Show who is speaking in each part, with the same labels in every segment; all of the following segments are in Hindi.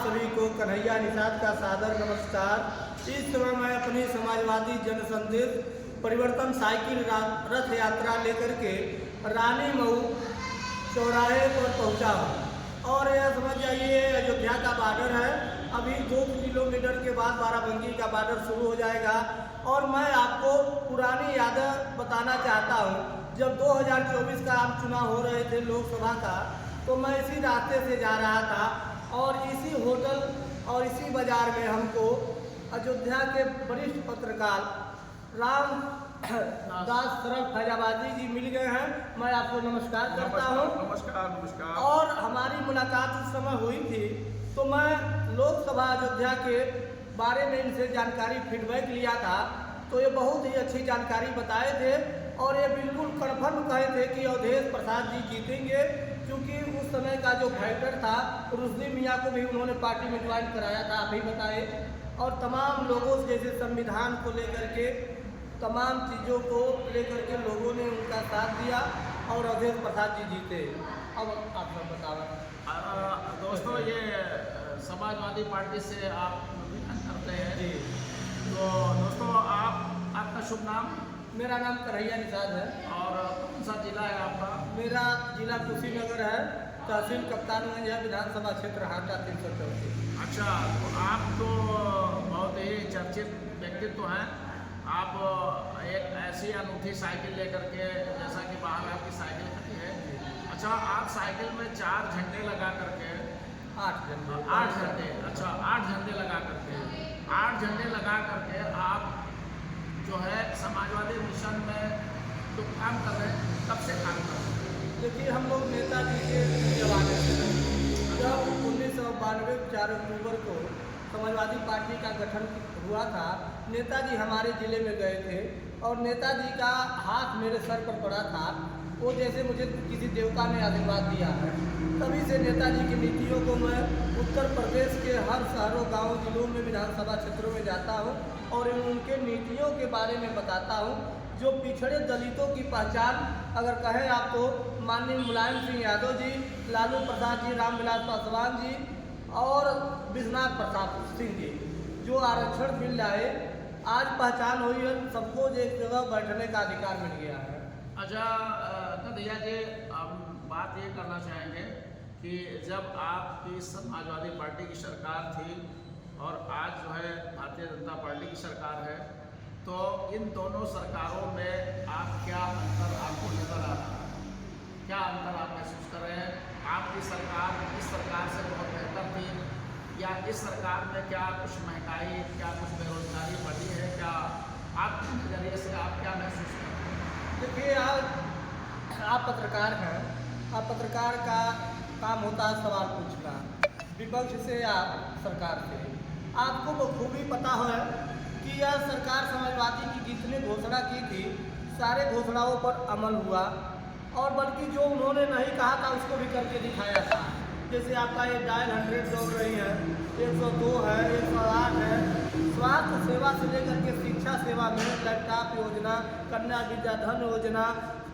Speaker 1: सभी को कन्हैया निषाद का सादर नमस्कार। इस समय मैं अपनी समाजवादी जनसंदेश परिवर्तन साइकिल रथ यात्रा लेकर के रानी मऊ चौराहे पर पहुंचा हूं और यह समझ जाइए अयोध्या का बॉर्डर है। अभी 2 किलोमीटर के बाद बाराबंकी का बॉर्डर शुरू हो जाएगा और मैं आपको पुरानी यादें बताना चाहता हूं। जब 2024 का आम चुनाव हो रहे थे लोकसभा का, तो मैं इसी रास्ते से जा रहा था और इसी होटल और इसी बाजार में हमको अयोध्या के वरिष्ठ पत्रकार राम दास सरल फैजाबादी जी मिल गए हैं। मैं आपको नमस्कार करता हूं।
Speaker 2: नमस्कार।
Speaker 1: और हमारी मुलाकात उस समय हुई थी तो मैं लोकसभा अयोध्या के बारे में इनसे जानकारी फीडबैक लिया था, तो ये बहुत ही अच्छी जानकारी बताए थे और ये बिल्कुल कन्फर्म कहे थे कि अवधेश प्रसाद जी जीतेंगे, क्योंकि उस समय का जो फैक्टर था रुश्दी मियाँ को भी उन्होंने पार्टी में ज्वाइन कराया था, आप ही बताए। और तमाम लोगों से जैसे संविधान को लेकर के तमाम चीज़ों को लेकर के लोगों ने उनका साथ दिया और अवधेश प्रसाद जी जीते। अब आप सब बताओ।
Speaker 2: दोस्तों, ये समाजवादी पार्टी से आप अभियान करते हैं
Speaker 1: जी।
Speaker 2: तो दोस्तों, आपका शुभ नाम?
Speaker 1: मेरा नाम कन्हैया निषाद है।
Speaker 2: और कौन सा जिला है आपका?
Speaker 1: मेरा जिला कुशीनगर है, तहसील कप्तानगंज है, विधानसभा क्षेत्र हाटा 334।
Speaker 2: अच्छा, तो आप तो बहुत ही चर्चित व्यक्तित्व हैं। आप एक ऐसी अनूठी साइकिल लेकर के, जैसा कि बाहर आपकी साइकिल खड़ी है, अच्छा, आप साइकिल में 4 झंडे लगा करके
Speaker 1: 8 झंडे।
Speaker 2: 8 झंडे, अच्छा 8 झंडे लगा करके 8 झंडे लगा करके आप जो है समाजवादी मिशन में जो काम कर रहे हैं, कब से काम कर रहे हैं?
Speaker 1: देखिए, हम लोग नेताजी के जमाने से जब 1992 4 अक्टूबर को समाजवादी पार्टी का गठन हुआ था, नेताजी हमारे ज़िले में गए थे और नेताजी का हाथ मेरे सर पर पड़ा था। वो जैसे मुझे किसी देवता ने आशीर्वाद दिया है। तभी से नेताजी की नीतियों को मैं उत्तर प्रदेश के हर शहरों, गाँव, जिलों में, विधानसभा क्षेत्रों में जाता हूँ और उनके नीतियों के बारे में बताता हूँ। जो पिछड़े दलितों की पहचान अगर कहें आप तो माननीय मुलायम सिंह यादव जी, लालू प्रसाद जी, रामविलास पासवान जी और विश्वनाथ प्रताप सिंह जी जो आरक्षण बिल लाए, आज पहचान हुई है, सबको एक जगह बैठने का अधिकार मिल गया है।
Speaker 2: अच्छा कन्हैया जी, हम बात ये करना चाहेंगे कि जब आपकी समाजवादी पार्टी की सरकार थी और आज जो है भारतीय जनता पार्टी की सरकार है, तो इन दोनों सरकारों में आप क्या अंतर आपको नजर आ रहा है? क्या अंतर आप महसूस कर रहे हैं? आपकी सरकार इस सरकार से बहुत बेहतर थी या इस सरकार में क्या कुछ महंगाई, क्या कुछ बेरोजगारी बढ़ी है? क्या आपके नज़रिए से आप क्या महसूस कर रहे हैं?
Speaker 1: देखिए, आप पत्रकार हैं, आप पत्रकार का काम होता है सवाल पूछना, विपक्ष से या सरकार से। आपको बखूबी पता है कि यह सरकार समाजवादी की जितने घोषणा की थी, सारे घोषणाओं पर अमल हुआ और बल्कि जो उन्होंने नहीं कहा था उसको भी करके दिखाया था। जैसे आपका ये डायल 100 दौड़ रही है, 102 है, 108 है। स्वास्थ्य सेवा से लेकर के शिक्षा सेवा में लैपटॉप योजना, कन्या विद्याधन योजना,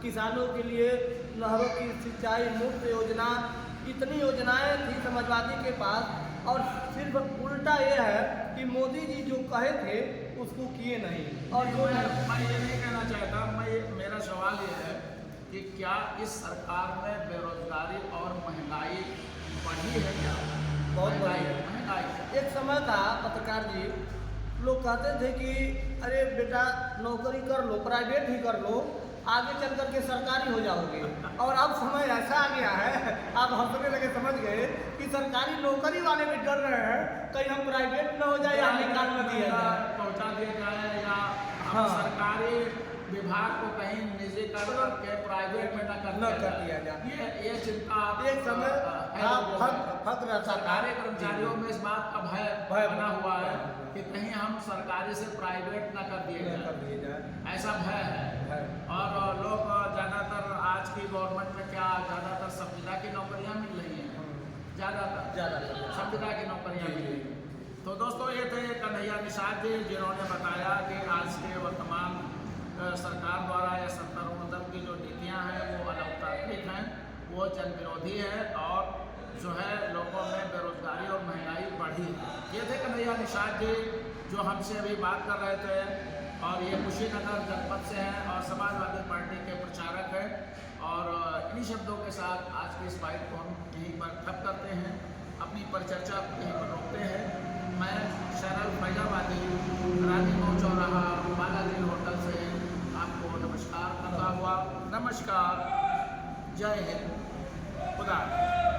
Speaker 1: किसानों के लिए नहरों की सिंचाई मुफ्त योजना, इतनी योजनाएं थी समाजवादी के पास। और सिर्फ उल्टा ये है कि मोदी जी जो कहे थे उसको किए नहीं। और जो
Speaker 2: मैं ये नहीं कहना चाहता, मेरा सवाल ये है कि क्या इस सरकार में बेरोजगारी और महंगाई बढ़ी है? क्या
Speaker 1: बहुत बढ़ी है
Speaker 2: महंगाई?
Speaker 1: एक समय था पत्रकार जी, लोग कहते थे कि अरे बेटा नौकरी कर लो, प्राइवेट ही कर लो, आगे चल करके सरकारी हो जाओगे। और अब समय ऐसा आ गया है, आप हंसने लगे, समझ गए कि सरकारी नौकरी वाले भी डर रहे हैं कहीं हम प्राइवेट न हो जाए या निकाल न दिया जाए,
Speaker 2: पहुँचा दिया जाए या
Speaker 1: हाँ,
Speaker 2: सरकारी विभाग को कहीं निजी कर के प्राइवेट में न कर दिया जाए। ये चिंता
Speaker 1: एक समय फक रहता था।
Speaker 2: सरकारी कर्मचारियों में इस बात का भय बना हुआ है कि कहीं हम सरकारी से प्राइवेट न कर दिए जाए, ऐसा भय है। और लोग ज़्यादातर आज की गवर्नमेंट में क्या ज़्यादातर संविदा की नौकरियां मिल रही हैं, ज़्यादातर संविदा की नौकरियां मिल रही हैं। तो दोस्तों, ये थे कन्हैया निषाद जी जिन्होंने बताया कि आज के वर्तमान सरकार द्वारा या सत्तारूढ़ दल की जो नीतियाँ हैं वो अलोकतांत्रिक हैं, वो जन विरोधी है और जो है लोगों में बेरोजगारी और महंगाई बढ़ ये थे कन्हैया निषाद जी जो हमसे अभी बात कर रहे थे, और ये कुशीनगर जनपद से हैं और समाजवादी पार्टी के प्रचारक हैं। और इन्हीं शब्दों के साथ आज की इस बाइट को हम यहीं पर ठप करते हैं, अपनी परिचर्चा को यहीं पर रोकते हैं। मैं शरल फैजाबादी रानीगंज चौराहा बालाजी होटल से आपको नमस्कार करता हुआ, नमस्कार, जय हिंद, खुदा हाफ़िज़।